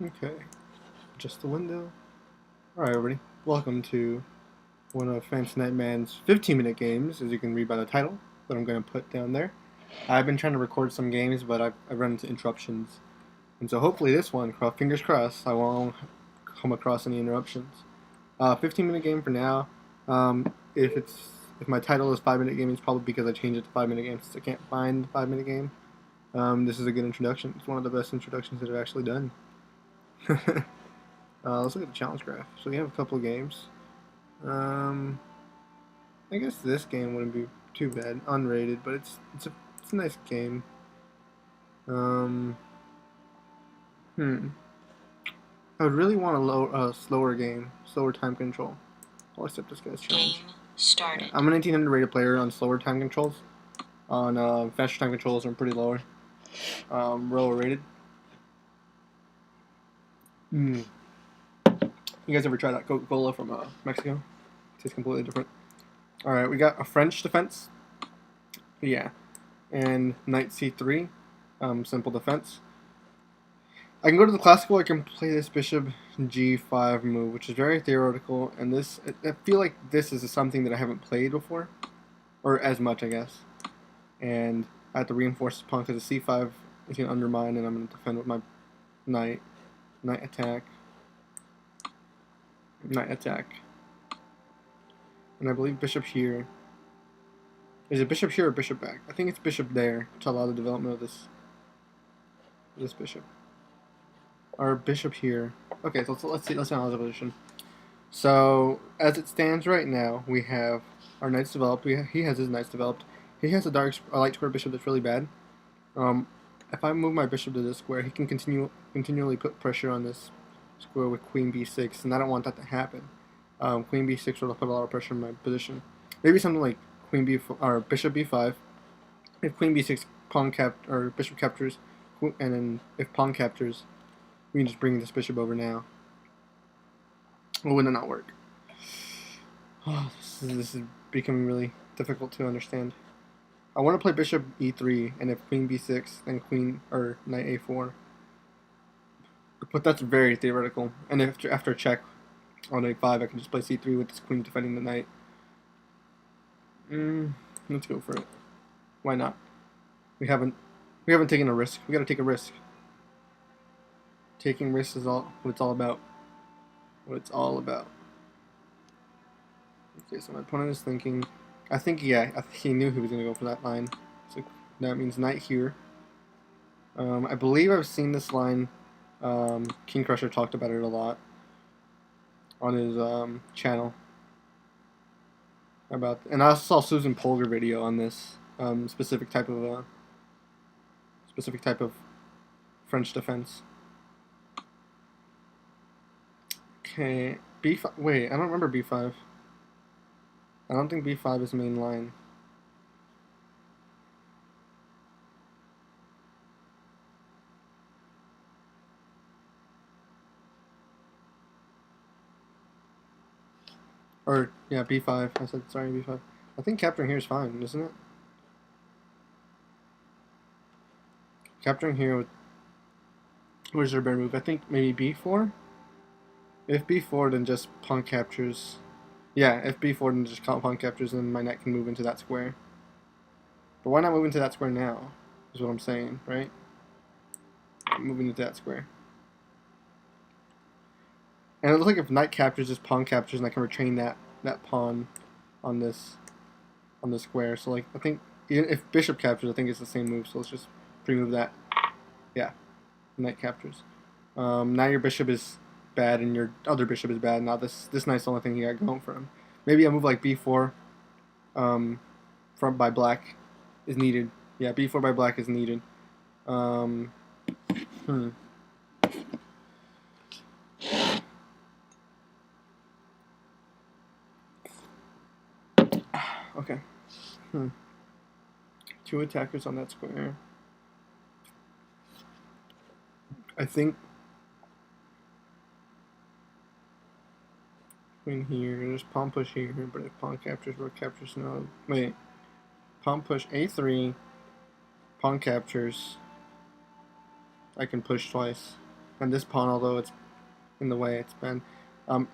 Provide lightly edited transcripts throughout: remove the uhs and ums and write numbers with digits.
Okay, just the window. Alright, everybody. Welcome to one of Fancy Nightman's 15-minute games, as you can read by the title that I'm going to put down there. I've been trying to record some games, but I've run into interruptions. And so hopefully this one, fingers crossed, I won't come across any interruptions. 15-minute game for now. If my title is 5-minute game, it's probably because I changed it to 5-minute game since I can't find 5-minute game. This is a good introduction. It's one of the best introductions that I've actually done. Let's look at the challenge graph. So we have a couple of games. I guess this game wouldn't be too bad, unrated, but it's a nice game. I would really want a slower game, slower time control. I'll accept this guy's challenge. Game started. Yeah, I'm an 1800 rated player on slower time controls. On faster time controls, I'm pretty lower. Lower rated. You guys ever try that Coca-Cola from Mexico? It tastes completely different. Alright, we got a French defense. Yeah. And knight c3. Simple defense. I can go to the classical, I can play this bishop g5 move, which is very theoretical, and this, I feel like this is something that I haven't played before. Or as much, I guess. And I have to reinforce the pawn because the c5 is going to undermine, and I'm going to defend with my knight. Knight attack. Knight attack. And I believe bishop here. Is it bishop here or bishop back? I think it's bishop there to allow the development of this bishop. Or bishop here. Okay, so let's see. Let's analyze the position. So as it stands right now, we have our knights developed. He has his knights developed. He has a light square bishop that's really bad. If I move my bishop to this square, he can continually put pressure on this square with queen b6, and I don't want that to happen. Queen b6 will put a lot of pressure on my position. Maybe something like queen b or bishop b5. If queen b6 or bishop captures, and then if pawn captures, we can just bring this bishop over now. Or would it not work? Oh, this is becoming really difficult to understand. I want to play bishop e3, and if queen b6, then queen or knight a4. But that's very theoretical. And if after a check on a5, I can just play c3 with this queen defending the knight. Let's go for it. Why not? We haven't taken a risk. We gotta take a risk. Taking risks is what it's all about. What it's all about. Okay, so my opponent is thinking. I think he knew he was gonna go for that line. So that means knight here. I believe I've seen this line. King Crusher talked about it a lot on his channel. And I also saw Susan Polgar video on this specific type of French defense. Okay, b5. Wait, I don't remember b5. I don't think b5 is main line. Or, yeah, b5. I said, sorry, b5. I think capturing here is fine, isn't it? Capturing here, where's their better move? I think maybe b4? If b4, then just pawn captures. Yeah, if b4, then just pawn captures, and my knight can move into that square. But why not move into that square now? Is what I'm saying, right? Moving into that square. And it looks like if knight captures, just pawn captures, and I can retain that pawn on this square. So like I think if bishop captures, I think it's the same move. So let's just remove that. Yeah, knight captures. Now your bishop is bad, and your other bishop is bad. Now this knight's the only thing you got going for him. Maybe a move like b4, by black, is needed. Yeah, b4 by black is needed. Okay. Two attackers on that square. I think queen here. There's pawn push here, but if pawn captures, rook captures, no. Wait. Pawn push a3. Pawn captures. I can push twice. And this pawn, although it's in the way, it's been.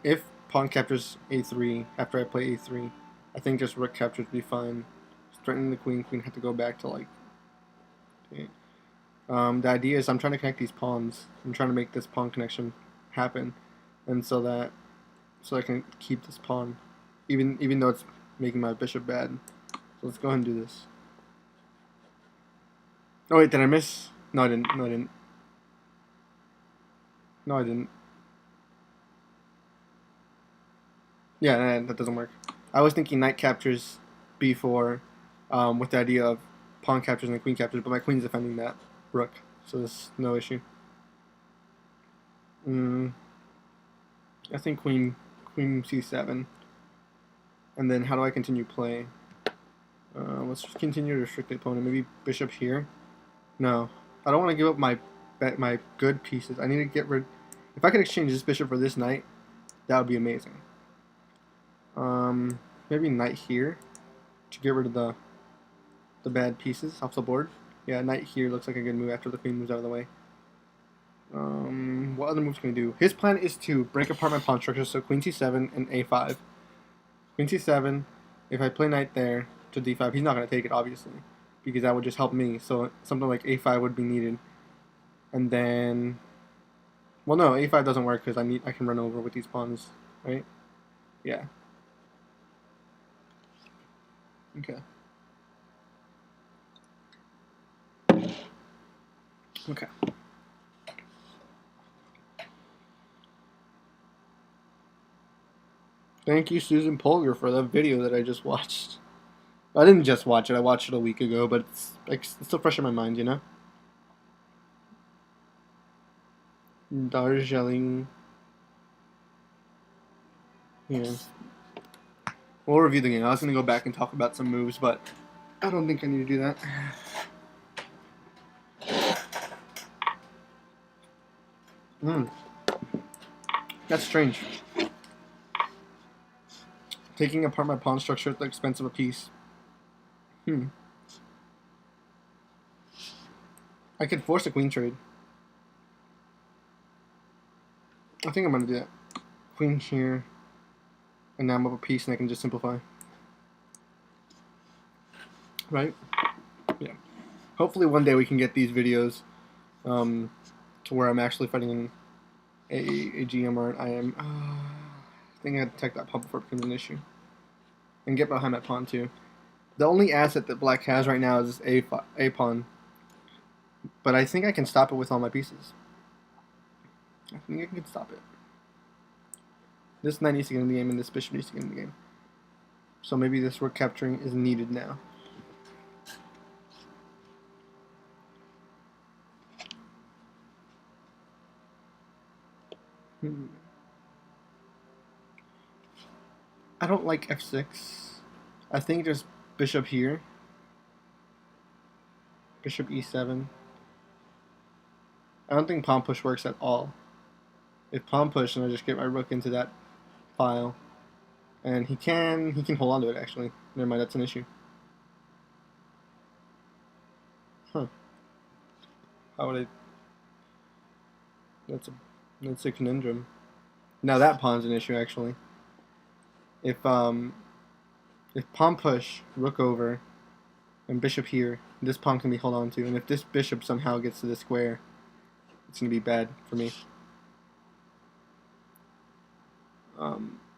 If pawn captures a3 after I play a3, I think just rook captures would be fine. Threatening the queen, queen had to go back to like. Okay. The idea is I'm trying to connect these pawns. I'm trying to make this pawn connection happen, and so I can keep this pawn, even though it's making my bishop bad. So let's go ahead and do this. Oh wait, did I miss? No, I didn't. No, I didn't. No, I didn't. Yeah, nah, that doesn't work. I was thinking knight captures b4 with the idea of pawn captures and queen captures, but my queen's defending that rook, so there's no issue. I think queen c7. And then how do I continue play? Let's just continue to restrict the opponent. Maybe bishop here. No, I don't want to give up my good pieces. I need to get rid. If I could exchange this bishop for this knight, that would be amazing. Maybe knight here to get rid of the bad pieces off the board. Yeah, knight here looks like a good move after the queen moves out of the way. What other moves can we do? His plan is to break apart my pawn structure, so queen c7 and a5. Queen c7, if I play knight there to d5, he's not going to take it, obviously, because that would just help me, so something like a5 would be needed. And then, well no, a5 doesn't work because I can run over with these pawns, right? Yeah. Okay. Okay. Thank you, Susan Polgar, for that video that I just watched. I didn't just watch it, I watched it a week ago, but it's still fresh in my mind, you know? Darjeeling. Yeah. We'll review the game. I was going to go back and talk about some moves, but I don't think I need to do that. That's strange. Taking apart my pawn structure at the expense of a piece. I could force a queen trade. I think I'm going to do that. Queen here. And now I'm up a piece and I can just simplify. Right? Yeah. Hopefully one day we can get these videos to where I'm actually fighting a GM or an IM. I think I had to take that pawn before it becomes an issue. And get behind that pawn too. The only asset that black has right now is this a pawn. But I think I can stop it with all my pieces. I think I can stop it. This knight needs to get in the game and this bishop needs to get in the game. So maybe this rook capturing is needed now. I don't like f6. I think just bishop here. Bishop e7. I don't think pawn push works at all. If pawn push, then I just get my rook into that file. And he can hold on to it actually. Never mind, that's an issue. Huh. How would I that's a conundrum. Now that pawn's an issue actually. If pawn push, rook over, and bishop here, this pawn can be held on to, and if this bishop somehow gets to the square, it's gonna be bad for me.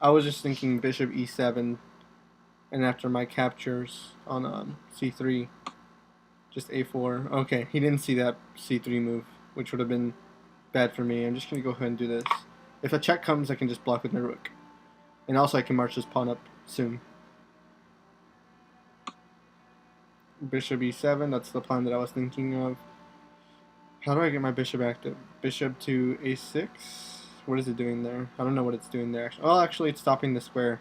I was just thinking bishop e7, and after my captures on c3, just a4. Okay, he didn't see that c3 move, which would have been bad for me. I'm just gonna go ahead and do this. If a check comes, I can just block with my rook, and also I can march this pawn up soon. Bishop e7, that's the plan that I was thinking of. How do I get my bishop active? Bishop to a6? What is it doing there? I don't know what it's doing there. Oh, actually it's stopping the square.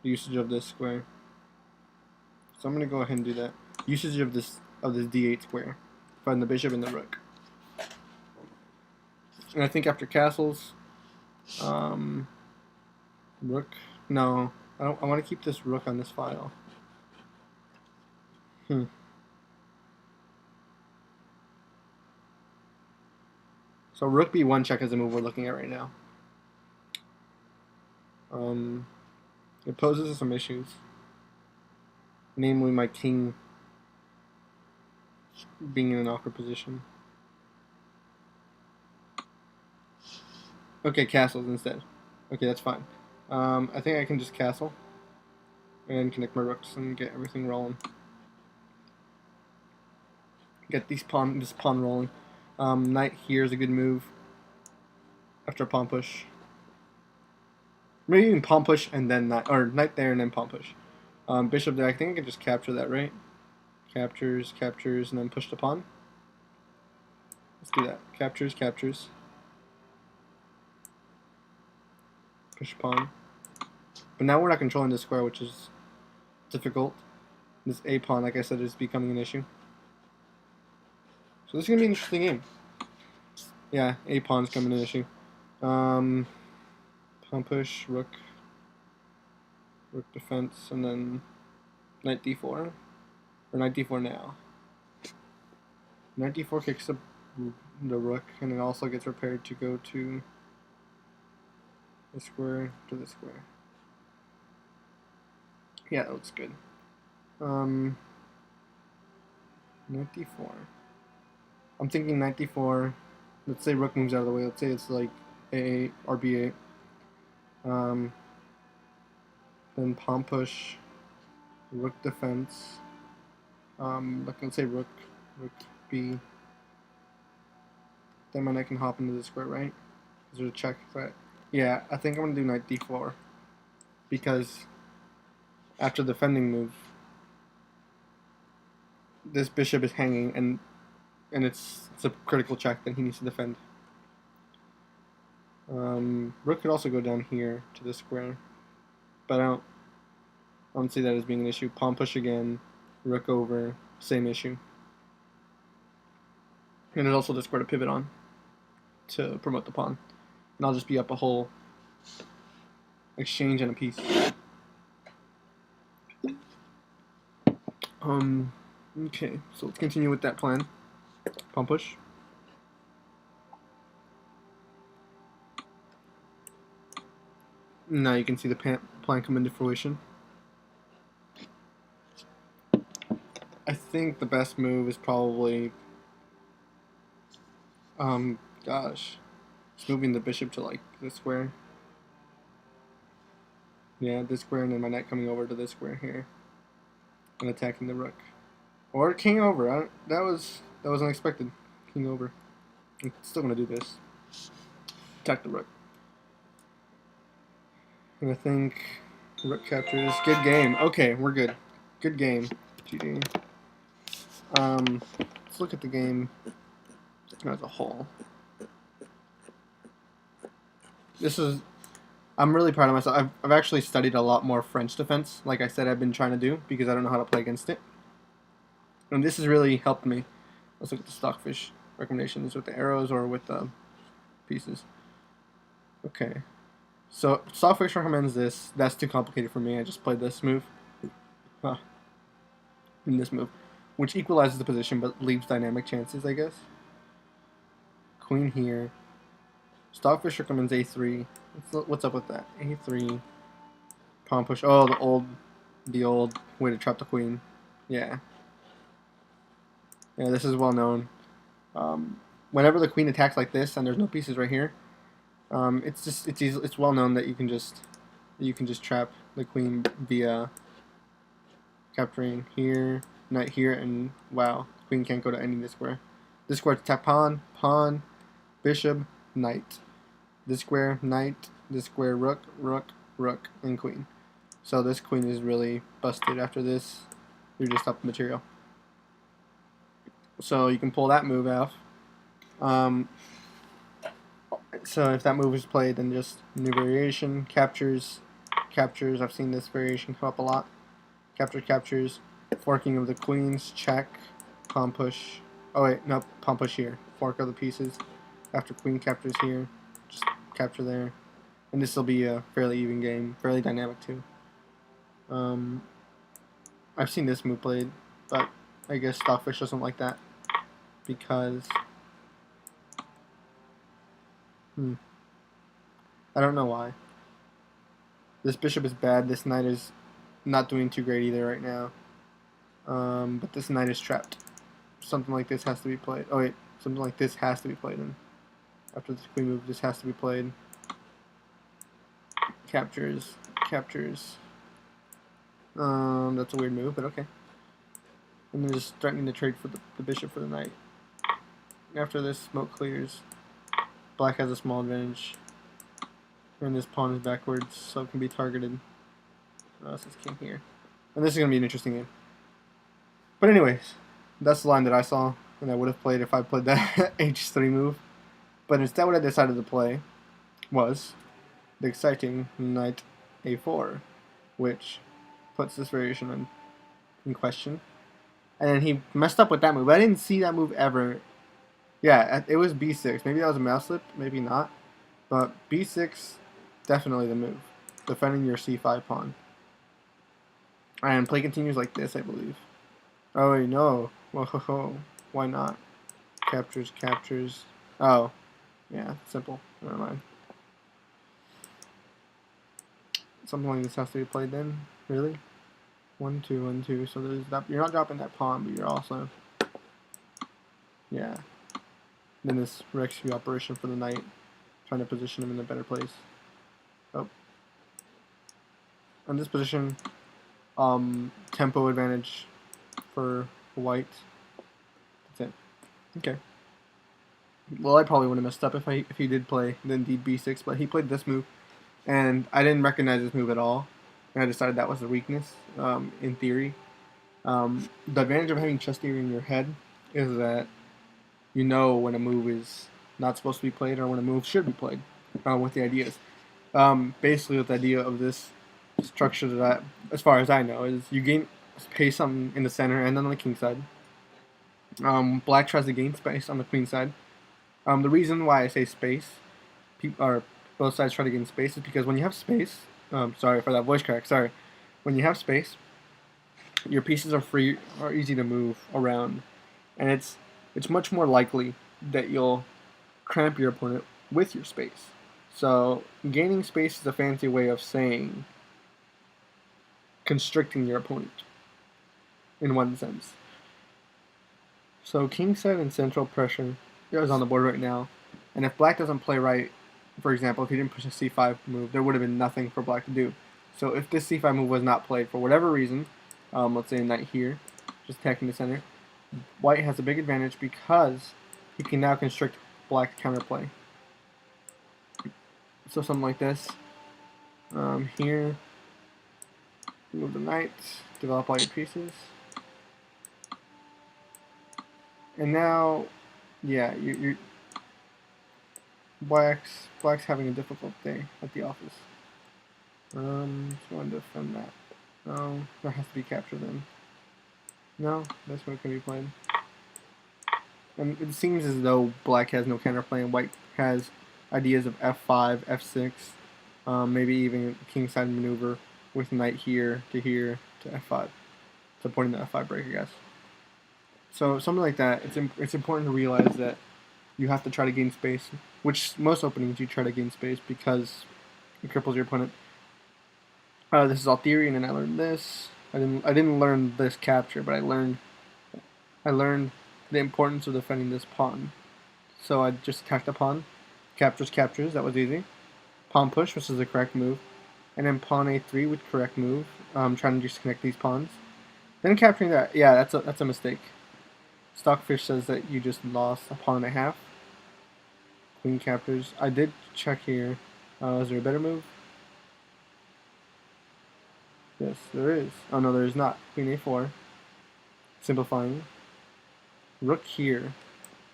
The usage of this square. So I'm going to go ahead and do that. Usage of this d8 square. Find the bishop and the rook. And I think after castles, rook. No, I want to keep this rook on this file. So So rook b1 check is the move we're looking at right now. It poses some issues. Namely, my king being in an awkward position. Okay, castles instead. Okay, that's fine. I think I can just castle and connect my rooks and get everything rolling. Get this pawn rolling. Knight here is a good move after a pawn push. Maybe even pawn push and then knight, or knight there and then pawn push. Bishop there, I think I can just capture that, right? Captures, and then push the pawn. Let's do that. Captures. Push pawn. But now we're not controlling this square, which is difficult. This a pawn, like I said, is becoming an issue. So this is going to be an interesting game. Yeah, a pawn's coming an issue. Pawn push, rook defense, and then knight d4. Or knight d4 now. Knight d4 kicks the rook, and it also gets prepared to go to the square to the square. Yeah, that looks good. Knight d4. I'm thinking knight d4. Let's say rook moves out of the way. Let's say it's like a8 or b8. Then pawn push, rook defense. Let's say rook b. Then my knight can hop into the square, right? Is there a check threat? Yeah, I think I'm gonna do knight d4 because after the defending move, this bishop is hanging and it's a critical check that he needs to defend. Rook could also go down here to the square, but I don't see that as being an issue. Pawn push again, rook over, same issue. And there's also the square to pivot on to promote the pawn. And I'll just be up a whole exchange and a piece. Okay, so let's continue with that plan. Pawn push. Now you can see the plan come into fruition. I think the best move is probably, just moving the bishop to like this square. Yeah, this square, and then my knight coming over to this square here and attacking the rook. Or king over. That was unexpected. King over. I'm still gonna do this. Attack the rook. And I think rook captures. Good game. Okay, we're good. Good game. GG. Let's look at the game as a whole. I'm really proud of myself. I've actually studied a lot more French defense, like I said I've been trying to do, because I don't know how to play against it. And this has really helped me. Let's look at the stockfish recommendations with the arrows or with the pieces. Okay. So stockfish recommends this. That's too complicated for me. I just played this move. In this move. Which equalizes the position but leaves dynamic chances, I guess. Queen here. Stockfish recommends a3. What's up with that? a3. Pawn push. Oh, the old way to trap the queen. Yeah. Yeah, this is well known. Whenever the queen attacks like this and there's no pieces right here, it's well known that you can just trap the queen via capturing here, knight here, and wow, queen can't go to any of this square. This square to tap pawn, bishop, knight. This square, knight. This square, rook, and queen. So this queen is really busted. After this, you're just up the material. So you can pull that move off. So if that move is played, then just new variation, captures. I've seen this variation come up a lot. Captures, forking of the queens, check, pawn push. Oh wait, no, pawn push here. Fork of the pieces. After queen captures here, just capture there. And this will be a fairly even game, fairly dynamic too. I've seen this move played, but I guess Stockfish doesn't like that because I don't know why. This bishop is bad. This knight is not doing too great either right now. But this knight is trapped. Something like this has to be played. Oh wait, something like this has to be played in. After this queen move, this has to be played. Captures, captures. That's a weird move, but okay. And then just threatening to trade for the bishop for the knight. After this, smoke clears. Black has a small advantage. And this pawn is backwards, so it can be targeted. This is king here. And this is going to be an interesting game. But anyways, that's the line that I saw, and I would have played if I played that h3 move. But instead what I decided to play was the exciting knight a4, which puts this variation in question. And then he messed up with that move. I didn't see that move ever. Yeah, it was b6. Maybe that was a mouse slip, maybe not. But b6, definitely the move. Defending your c5 pawn. And play continues like this, I believe. Oh, wait, no. Whoa, why not? Captures, captures. Oh, yeah, simple. Never mind. Something like this has to be played then? Really? 1, 2, 1, 2. So there's that. You're not dropping that pawn, but you're also. Yeah. Then this rescue operation for the knight, trying to position him in a better place. Oh. In this position, tempo advantage for white. That's it. Okay. Well, I probably would have messed up if he did play the indeed b6, but he played this move, and I didn't recognize this move at all, and I decided that was a weakness. In theory, the advantage of having chess theory in your head is that you know when a move is not supposed to be played or when a move should be played. What the idea is. Basically, what the idea of this structure that, as far as I know, is you gain space in the center and then on the king side. Black tries to gain space on the queen side. The reason why I say space, or both sides try to gain space, is because when you have space, sorry for that voice crack, sorry. When you have space, your pieces are free, or easy to move around, and it's much more likely that you'll cramp your opponent with your space. So gaining space is a fancy way of saying constricting your opponent, in one sense. So kingside and central pressure is on the board right now, and if black doesn't play right, for example, if he didn't push a c5 move, there would have been nothing for black to do. So if this c5 move was not played for whatever reason, let's say a knight here, just attacking the center, white has a big advantage because he can now constrict black's counterplay. So something like this. Here, move the knight, develop all your pieces. And now, yeah, you're Black's having a difficult day at the office. Just want to defend that. No, that has to be captured then. No, that's what can be played. And it seems as though black has no counterplay and white has ideas of f5, f6, maybe even kingside maneuver with knight here to f5, supporting the f5 break, I guess. So something like that. It's important to realize that you have to try to gain space, which most openings you try to gain space because it cripples your opponent. This is all theory, and then I learned this. I didn't learn this capture, but I learned the importance of defending this pawn. So I just attacked the pawn, captures. That was easy. Pawn push, which is the correct move, and then pawn a3 with correct move. Trying to disconnect these pawns. Then capturing that, yeah, that's a mistake. Stockfish says that you just lost a pawn and a half. Queen captures. I did check here. Is there a better move? Yes, there is. Oh no, there is not. Queen a4. Simplifying. Rook here.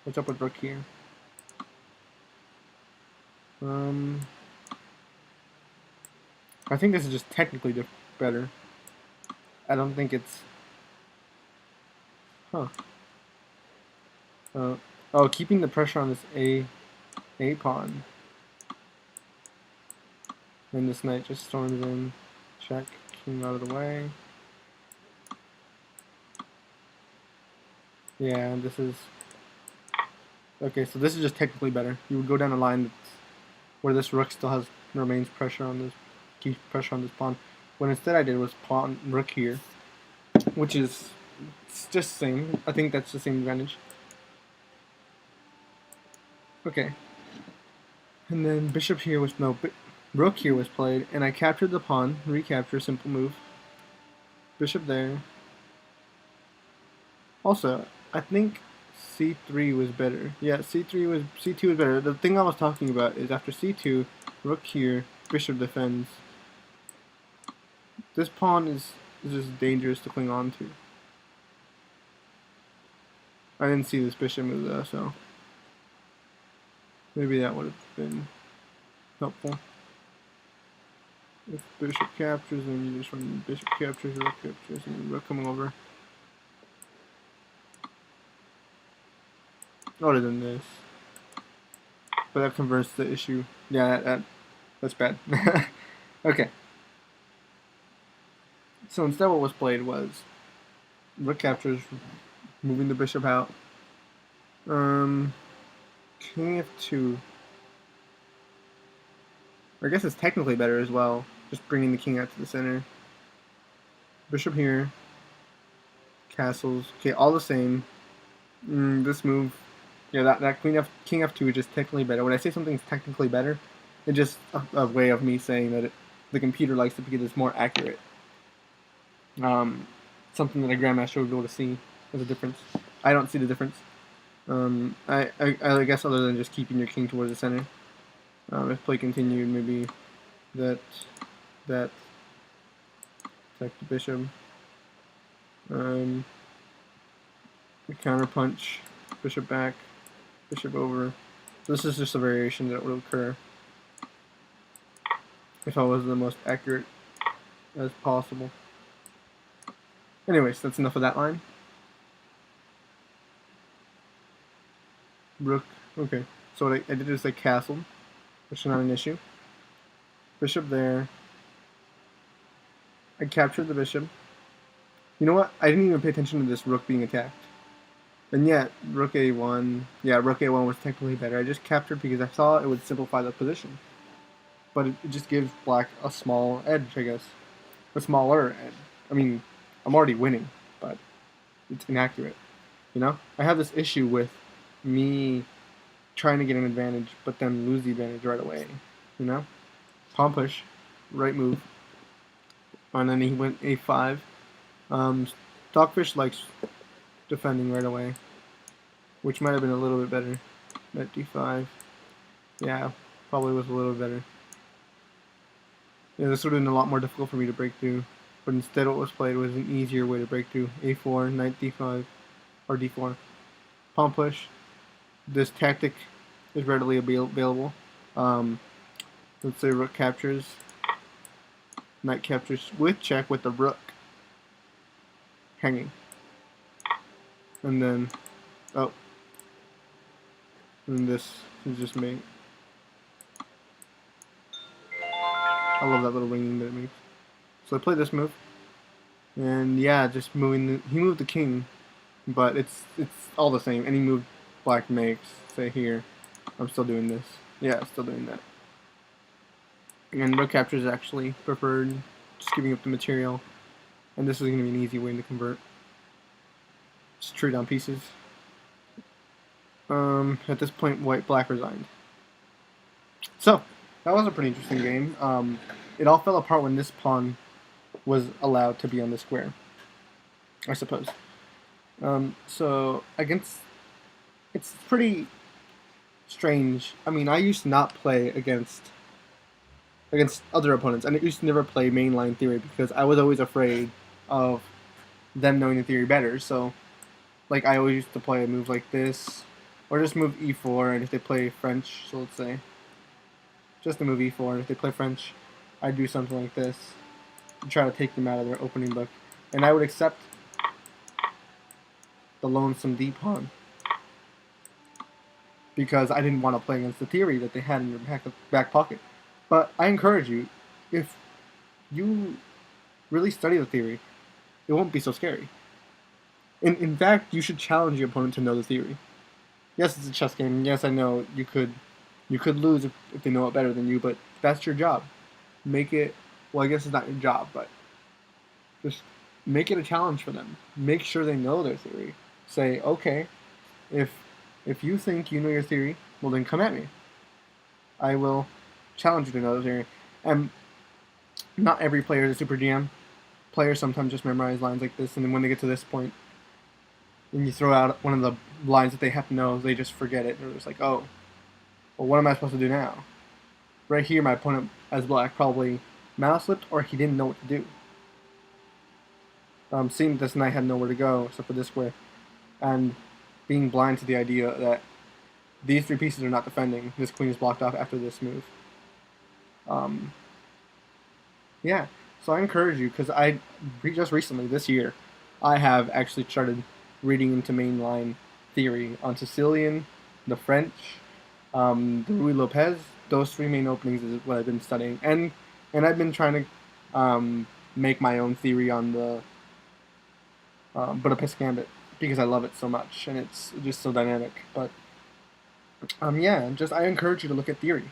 What's up with rook here? I think this is just technically better. I don't think it's... Huh. Oh, keeping the pressure on this a pawn. And this knight just storms in. Check. King out of the way. Yeah, this is... Okay, so this is just technically better. You would go down a line where this rook still remains pressure on this, keeps pressure on this pawn. What instead I did was pawn rook here, which is it's just the same. I think that's the same advantage. Okay. And then bishop here was rook here was played, and I captured the pawn. Recapture, simple move. Bishop there. Also, I think c3 was better. Yeah, c2 was better. The thing I was talking about is after c2, rook here, bishop defends. This pawn is just dangerous to cling on to. I didn't see this bishop move though, so maybe that would have been helpful. If bishop captures, then you just run bishop captures, rook captures, and rook coming over. Other than this, but that converts the issue. Yeah, that's bad. Okay. So instead, what was played was rook captures, moving the bishop out. King f2. I guess it's technically better as well. Just bringing the king out to the center. Bishop here. Castles. Okay, all the same. This move. Yeah, that king f2 is just technically better. When I say something's technically better, it's just a way of me saying that the computer likes it because it's more accurate. Something that a grandmaster would be able to see as a difference. I don't see the difference. I guess other than just keeping your king towards the center. If play continued, maybe that attack the bishop. Counter punch, bishop back, bishop over. So this is just a variation that would occur if I was the most accurate as possible. Anyways, that's enough of that line. Rook. Okay, so what I did is I castled, which is not an issue. Bishop there. I captured the bishop. You know what? I didn't even pay attention to this rook being attacked. And yet, rook a1. Yeah, rook a1 was technically better. I just captured because I thought it would simplify the position. But it just gives black a small edge, I guess. A smaller edge. I mean, I'm already winning, but it's inaccurate. You know? I have this issue with me trying to get an advantage, but then lose the advantage right away. You know? Pawn push. Right move. And then he went a5. Stockfish likes defending right away, which might have been a little bit better. Knight d5. Yeah, probably was a little better. Yeah, this would have been a lot more difficult for me to break through, but instead what was played was an easier way to break through. a4, knight d5, or d4. Pawn push. This tactic is readily available. Let's say rook captures. Knight captures with check with the rook hanging. And then, oh, and this is just mate. I love that little ringing that it makes. So I played this move, and yeah, just moving. He moved the king, but it's all the same. Any move black makes, say here, I'm still doing this. Yeah, still doing that. And rook capture is actually preferred, just giving up the material, and this is going to be an easy way to convert. Just trade down pieces. At this point, black resigned. So that was a pretty interesting game. It all fell apart when this pawn was allowed to be on the square, I suppose. So it's pretty strange. I mean, I used to not play against other opponents, and I used to never play mainline theory because I was always afraid of them knowing the theory better. So, like, I always used to play a move like this, or just move e4, and if they play French, so let's say, just a move e4, and if they play French, I'd do something like this to try to take them out of their opening book. And I would accept the lonesome d pawn because I didn't want to play against the theory that they had in their back pocket. But I encourage you, if you really study the theory, it won't be so scary. In fact, you should challenge your opponent to know the theory. Yes, it's a chess game. Yes, I know you could You could lose if they know it better than you, but that's your job. Make it, well, I guess it's not your job, but just make it a challenge for them. Make sure they know their theory. Say, okay, if you think you know your theory, well then come at me. I will challenge you to know the theory. And not every player is a super GM. Players sometimes just memorize lines like this, and then when they get to this point, and you throw out one of the lines that they have to know, they just forget it. They're just like, oh, well, what am I supposed to do now? Right here, my opponent, as black, probably mouse slipped, or he didn't know what to do. Seeing this knight had nowhere to go except for this square, and being blind to the idea that these three pieces are not defending. This queen is blocked off after this move. Yeah, so I encourage you, because just recently, this year, I have actually started reading into mainline theory on Sicilian, the French, the Ruy Lopez. Those three main openings is what I've been studying, and I've been trying to make my own theory on the Budapest Gambit, because I love it so much, and it's just so dynamic. But yeah, I encourage you to look at theory.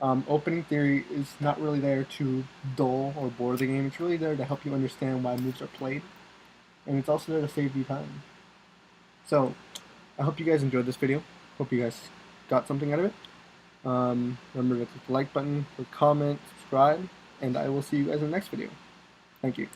Opening theory is not really there to dull or bore the game. It's really there to help you understand why moves are played, and it's also there to save you time. So, I hope you guys enjoyed this video. Hope you guys got something out of it. Remember to click the like button, comment, subscribe, and I will see you guys in the next video. Thank you.